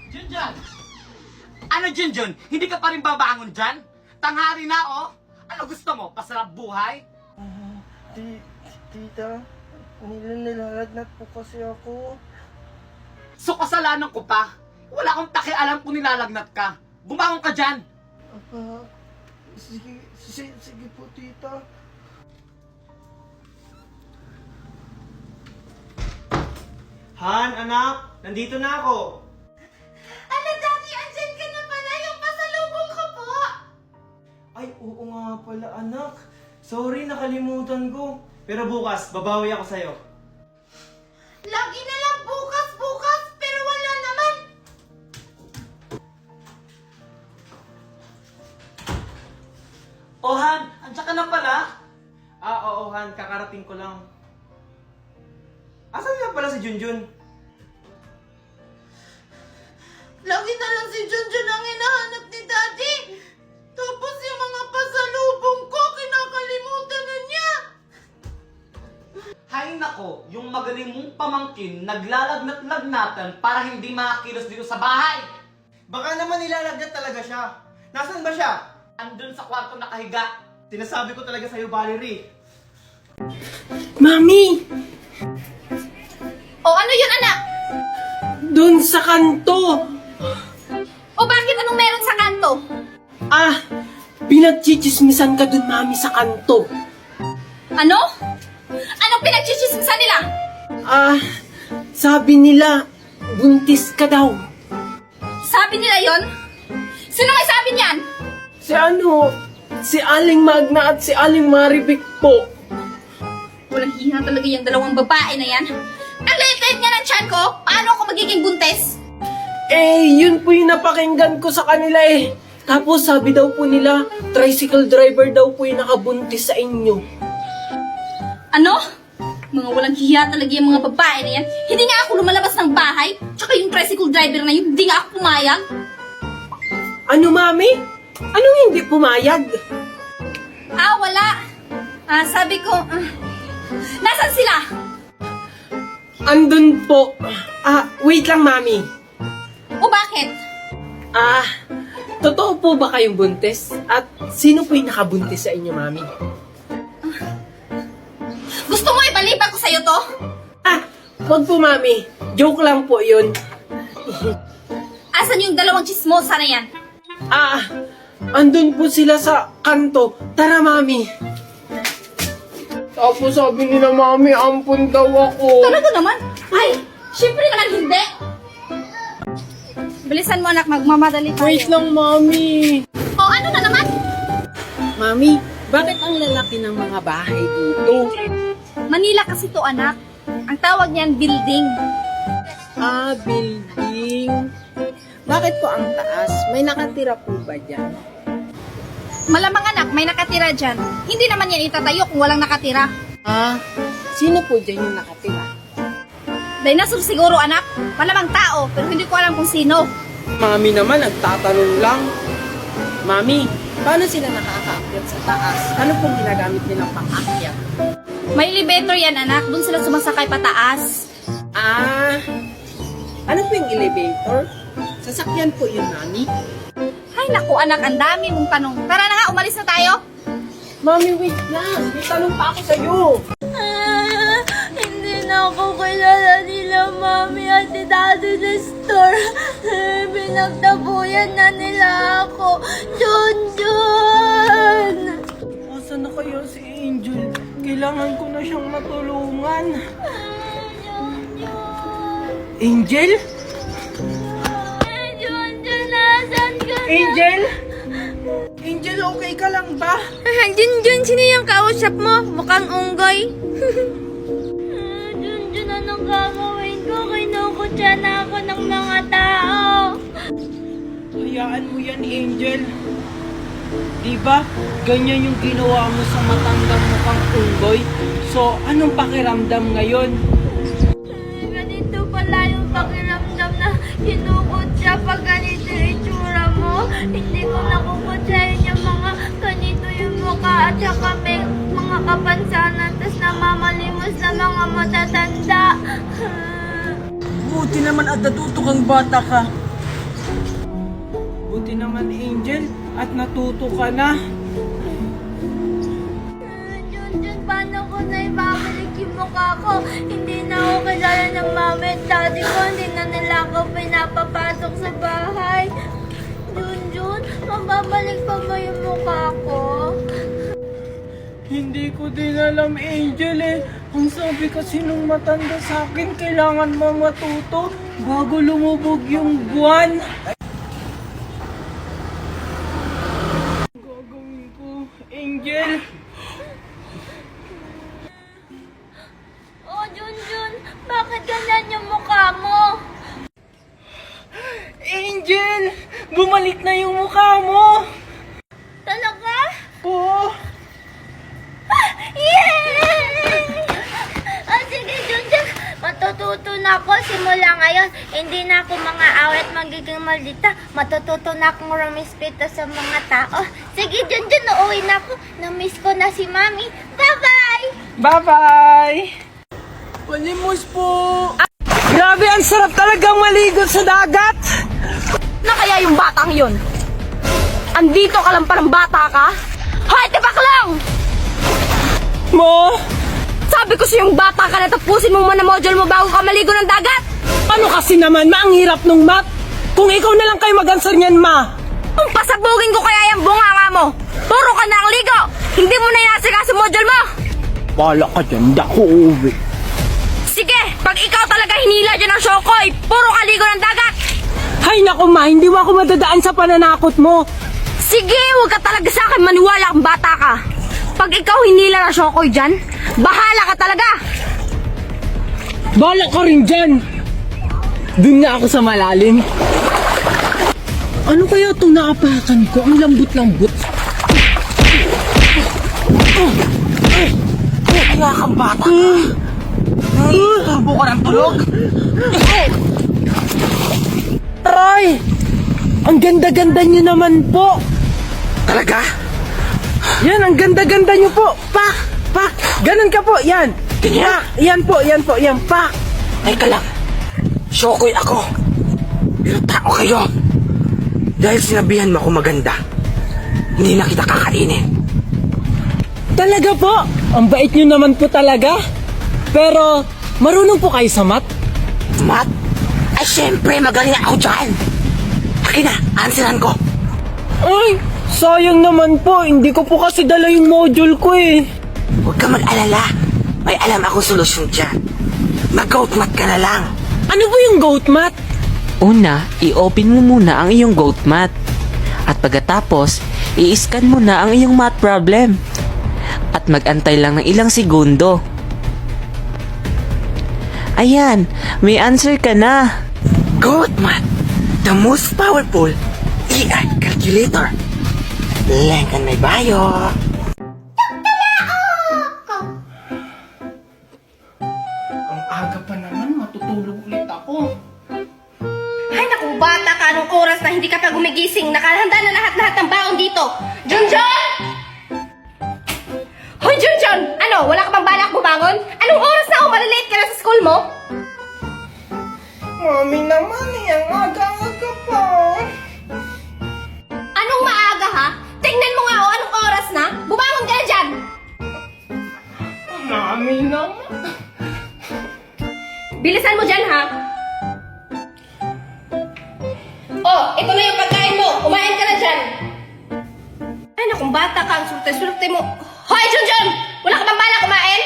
Junjun! Ano Junjun? Hindi ka pa rin babangon dyan? Tanghali na oh! Ano gusto mo? Pasarap buhay? Tita, nilalagnat po kasi ako. So kasalanan ko pa? Wala akong pakialam kung nilalagnat ka. Bumangon ka dyan! Sige po, tita. Han, anak, nandito na ako. Ano, Daddy? Andyan ka na pala! Yung pasalubong ko po! Ay, oo nga pala, anak. Sorry, nakalimutan ko. Pero bukas, babawi ako sa'yo. Lagi na lang bukas, pero wala naman! Oh Han, andyan ka na pala? Oo, Han, kakarating ko lang. Asan nga pala si Junjun? Lagi na lang si Junjun ang hinahanap ni Daddy! Tapos yung mga pasalubong ko, kinakalimutan na niya! Hay nako, yung magaling mong pamangkin naglalagnat-lagnatan para hindi makakilos dito sa bahay. Baka naman nilalagnat talaga siya. Nasaan ba siya? Andun sa kwarto nakahiga. Sinasabi ko talaga sa'yo, Valerie. Mami! O ano yun, anak? Doon sa kanto! O bakit anong meron sa kanto? Pinagchichismisan ka dun, Mami, sa kanto. Ano? Anong pinagchichismisan nila? Sabi nila, buntis ka daw. Sabi nila yon? Sino may sabi niyan? Si Aling Magna at si Aling Maribik po. Walang hiya talaga yung dalawang babae na yan. Ang liit-liit nga ng tiyan ko, paano ako magiging buntis? Yun po yung napakinggan ko sa kanila eh. Tapos sabi daw po nila, tricycle driver daw po yung nakabuntis sa inyo. Ano? Mga walang hiya talaga yung mga babae na yan. Hindi nga ako lumalabas ng bahay, tsaka yung tricycle driver na yun, hindi nga ako pumayag. Ano, Mami? Anong hindi pumayag? Wala. Sabi ko, nasan sila? Andun po. Wait lang, Mami. O bakit? Totoo po ba kayong buntis? At sino po yung nakabuntis sa inyo, Mami? Gusto mo ipaliban ko sa'yo to? Wag po, Mami. Joke lang po yun. Asan yung dalawang chismosa na yan? Andun po sila sa kanto. Tara, Mami. Tapos sabi nila, Mami, ampun daw ako. Talaga naman? Ay, syempre naman hindi. Bilisan mo anak, magmamadali tayo. Wait lang, Mami. O ano na naman? Mami, bakit ang lalaki ng mga bahay dito? Manila kasi to anak. Ang tawag niyan building. Building. Bakit po ang taas? May nakatira po ba dyan? Malamang anak, may nakatira dyan. Hindi naman yan itatayo kung walang nakatira. Sino po dyan yung nakatira? Dinosaur siguro anak. Malamang tao, pero hindi ko alam kung sino. Mami naman, nagtatanong lang. Mami, paano sila nakakaakyat sa taas? Ano pong ginagamit nilang pang-akyat? May elevator yan anak, dun sila sumasakay pataas. Ano po yung elevator? Sasakyan po yun, Mami. Ay naku anak, ang dami mong tanong. Tara na nga, umalis na tayo. Mami, wait lang. May tanong pa ako sa'yo. Hindi na ako kilala nila mami at si daddy sa store. Pinagtabuyan na nila ako. Junjun! Asan na kaya si Angel? Kailangan ko na siyang matulungan. Angel? Junjun, nasan ka na? Angel? Angel, okay ka lang ba? Junjun, sino yung kausap mo? Mukhang unggoy. Junjun, anong gagawin ko? Kinukutya na ako ng mga tao. Hayaan mo yan, Angel. Diba, ganyan yung ginawa mo sa matandang mukhang unggoy? So, anong pakiramdam ngayon? Ganito pala yung pakiramdam na kinukutya pag ganito yung itsura mo. Hindi ko nakukutyahin yung mga ganito yung mukha at saka may mga kapansanan tas namamalimos na mga matatanda. Buti naman at natuto kang bata ka. Buti naman, Angel, at natuto ka na. Junjun, paano ko na ibabalik yung mukha ko? Hindi na ako kilala ng mama at daddy ko. Hindi na nila ako pinapapasok sa bahay. Junjun, mababalik pa ba yung mukha ko? Hindi ko din alam, Angel eh. Ang sabi kasi nung matanda sa akin, kailangan mo matuto bago lumubog yung buwan. Gagawin ko, Angel. Oh, Junjun, bakit ganyan yung mukha mo? Angel! Bumalik na yung mukha mo! Talaga? Oo! Yay! Oh, sige, Junjun. Matututo na ako simula ngayon. Hindi na ako mga awit magiging maldita. Matututo na akong rumispeto sa mga tao. Sige, Junjun, uuwi na ako. Na-miss ko na si Mami. Bye-bye! Bye-bye! Palimos po! Grabe, ang sarap talagang maligo sa dagat! Na kaya yung batang yun? Andito ka lang parang bata ka? Hoy, tibak lang! Mo! Sabi ko sa yung bata ka na tapusin mo muna module mo bago ka maligo ng dagat! Ano kasi naman, ma, ang hirap nung math? Kung ikaw na lang kayo mag-answer niyan, ma! Kung pasabugin ko kaya yung bunganga mo, puro ka na ang ligo! Hindi mo na inasikaso module mo! Bala ka dyan, di ako uuwi. Sige, pag ikaw talaga hinila dyan ng Shokoy, puro ka ligo ng dagat! Hay naku, ma, hindi mo ako madadaan sa pananakot mo. Sige, huwag ka talaga sa akin maniwala kung bata ka! Pag ikaw hinila ng Shokoy dyan, bahala ka talaga! Bala ka rin dyan! Doon na ako sa malalim. Ano kaya itong naapakan ko? Ang lambot-lambot. Kaya kang bata. Turbo ka ng tulog. Aray! Ang ganda-ganda niyo naman po! Talaga? Yan, ang ganda-ganda niyo po! Pak! Pak! Ganun ka po, yan! Ganyan? Pak! Yan po, yan, pak! Ay ka lang. Shokoy ako. Pero tao kayo. Dahil sinabihan mo ako maganda, hindi na kita kakainin. Talaga po! Ang bait niyo naman po talaga! Pero, marunong po kayo sa math? Mat? Ay syempre, magaling ako dyan. Akin na, answeran ko. Ay! Sayang naman po, hindi ko po kasi dala yung module ko eh. Huwag ka mag-alala. May alam akong solusyon dyan. Mag-goat mat ka na lang. Ano po yung goat math? Una, i-open mo muna ang iyong goat math. At pagkatapos, i-scan mo na ang iyong math problem. At mag-antay lang ng ilang segundo. Ayan, may answer ka na. Goat mat, the most powerful AI calculator. Lengkan may bayo. Ang aga pa naman, matutulog ulit ako. Ay naku, bata ka, anong oras na hindi ka pa gumigising? Nakahanda na lahat-lahat ng baon dito. Junjun! Hoy, Junjun! Ano, wala ka bang balak bumangon? Anong oras na malilate ka na sa school mo? Mami naman eh, ang aga-aga pa. Anong maaga ha? Tingnan mo nga o anong oras na? Bumangon ka na dyan! Mami naman. Bilisan mo dyan ha? Oh, ito na yung pagkain mo. Kumain ka na dyan. Ay nakong bata ka, ang surte-surte mo. Hoy, Junjun! Wala ka bang balak kumain?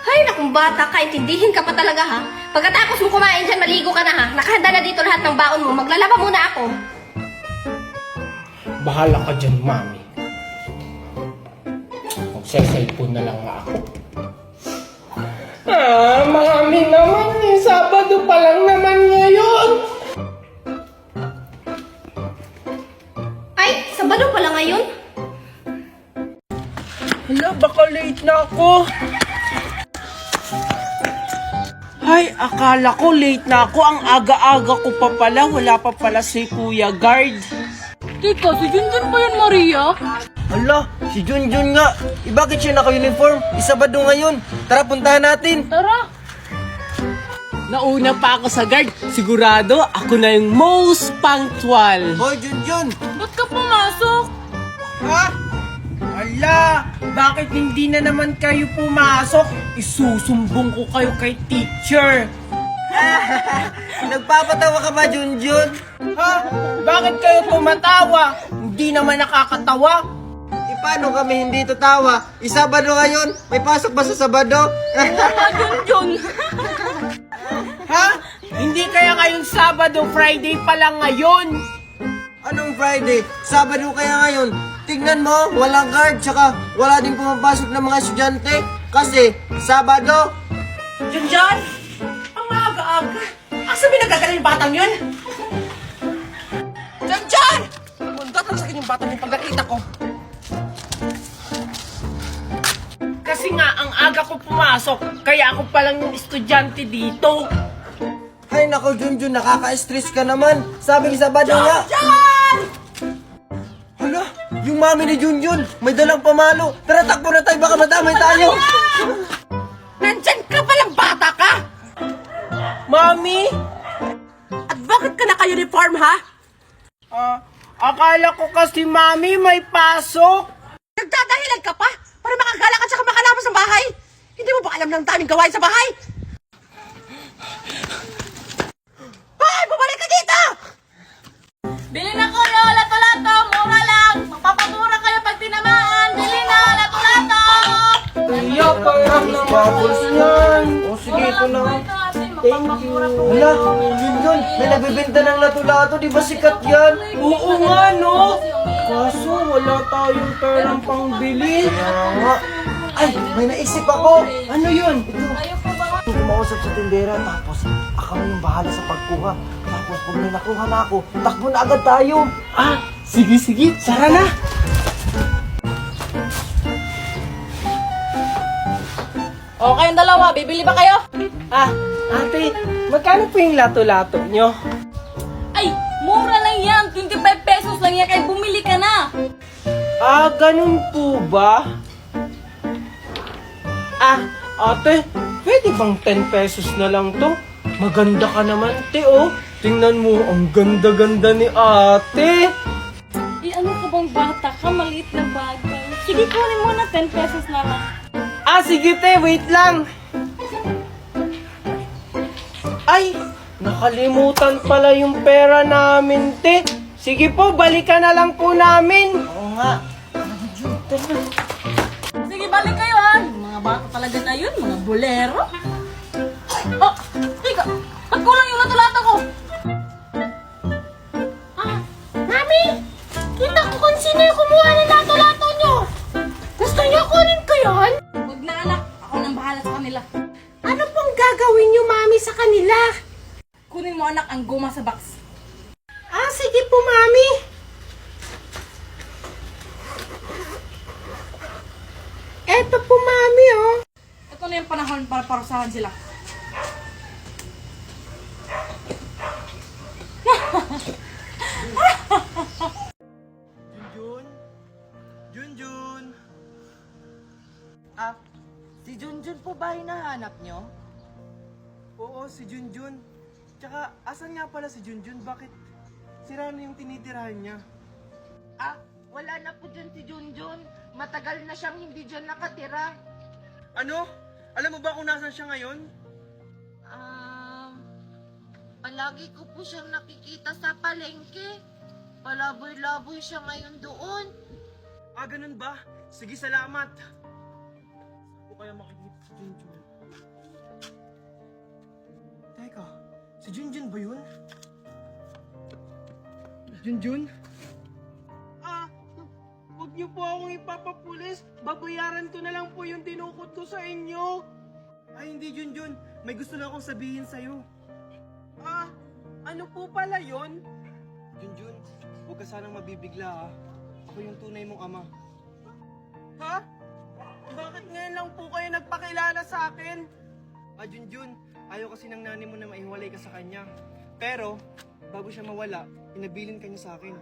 Ay, nakong bata ka, intindihin ka pa talaga ha. Pagkatapos mo kumain dyan, maligo ka na ha. Nakahanda na dito lahat ng baon mo. Maglalaba muna ako. Bahala ka dyan, Mami. Magsa-cellphone na lang nga ako. Mami naman eh. Sabado pa lang naman ngayon. Ay, Sabado pala ngayon. Hala, baka late na ako. Ay, akala ko late na ako. Ang aga-aga ko pa pala. Wala pa pala si Kuya Guard. Teka, si Junjun ba yan, Maria? Hala, Si Junjun nga. Bakit siya naka-uniform? Isabado ngayon. Tara, puntahan natin. Tara! Nauna pa ako sa guard. Sigurado ako na yung most punctual. Hoy, Junjun! Ba't ka pumasok? Ha? Ala, bakit hindi na naman kayo pumasok? Isusumbong ko kayo kay teacher. Nagpapatawa ka ba, Junjun? Ha? Bakit kayo tumatawa? Hindi naman nakakatawa. Paano kami hindi tatawa? Isabado ngayon? May pasok ba sa Sabado? Junjun! Ha? Hindi kaya ngayong Sabado, Friday pa lang ngayon? Anong Friday? Sabado kaya ngayon? Tingnan mo, walang guard, tsaka wala din pumapasok ng mga estudyante. Kasi, Sabado. Junjun! Ang maaga-aga! Asa binagagaling yung batang yun? Junjun! Mundat lang sa akin yung batang yung pagkakita ko. Kasi nga, ang aga ko pumasok, kaya ako palang yung estudyante dito. Ay nako, Junjun, nakaka-stress ka naman. Sabing Sabado nga. Hala, yung mami ni Junjun, may dalang pamalo. Tara, takbo na tayo, baka madamay tayo. Nandyan ka palang bata ka! Mami? At bakit ka naka-uniform, ha? Akala ko kasi mami may pasok. Nagdadahilan ka pa para makagala ka at saka makalabas ng bahay. Hindi mo ba alam ng daming gawain sa bahay? Hoy! Bumalik ka dito! Bili na ko yo, lato-lato, mura lang. Magpapamura kayo pag tinamaan. Bili na, lato-lato. Iya, parang Tapos yan. O sige, ito na. Thank you. Hala, Junjun, may nagbibenta ng lato-lato, di ba sikat yan? Oo nga, no? Kaso wala tayong perang pangbili. Kaya nga. Ay, may naisip ako. Ano yun? Ayaw po ba? Kumausap sa tindera, tapos ako na yung bahala sa pagkuha. Tapos pag may nakuha na ako, takbo na agad tayo. Ah, sige, tara na. O, kayong dalawa, bibili ba kayo? Ah, ate, magkano po yung lato-lato nyo? Ay, mura lang yan. 25 pesos lang yan. Kaya bumili ka na. Ah, ganun po ba? Ah, ate, pwede bang 10 pesos na lang to? Maganda ka naman, te, oh. Tingnan mo, ang ganda-ganda ni ate. Ano ka bang bata ka? Maliit na bagay. Sige, kunin mo na 10 pesos na lang. Ah, sige, te, wait lang. Ay, nakalimutan pala yung pera namin, te. Sige po, balikan na lang po namin. Oo nga. Sige, balik kayo ha. Yung mga bata talaga na yun, mga bolero. Oh, tika, ba't kulang yung lato-lato ko? Ah, Mami, kita ko kung sino yung kumuha ng lato-lato nyo. Gusto nyo kunin ko yun? Huwag na anak, ako nang bahala sa kanila. Ano pong gagawin niyo, Mami, sa kanila? Kunin mo anak ang guma sa box. Ah, sige po, Mami. Eto po, Mami, oh. Ito na yung panahon para parusahan sila. Junjun! Ah, si Junjun po ba hinahanap nyo? Oo, si Junjun. Tsaka, asan nga pala si Junjun? Bakit sira na yung tinitirahan niya? Ah, wala na po dyan si Junjun. Matagal na siyang hindi dyan nakatira. Ano? Alam mo ba kung nasan siya ngayon? Palagi ko po siyang nakikita sa palengke. Palaboy-laboy siya ngayon doon. Ah, ganun ba? Sige, salamat. O kaya makikita si Junjun. Teka, si Junjun ba yun? Junjun? Ah, huwag niyo po akong ipapapulis. Babayaran ko na lang po yung dinukot ko sa inyo. Ay, hindi Junjun. May gusto lang akong sabihin sa'yo. Ah, ano po pala yon? Junjun, huwag ka sanang mabibigla ha. Ako yung tunay mong ama. Ha? Bakit ngayon lang po kayo nagpakilala sa akin? Ah, Junjun, ayaw kasi ng nanay mo na maiwalay ka sa kanya. Pero, bago siya mawala, inabilin ka niya sa akin.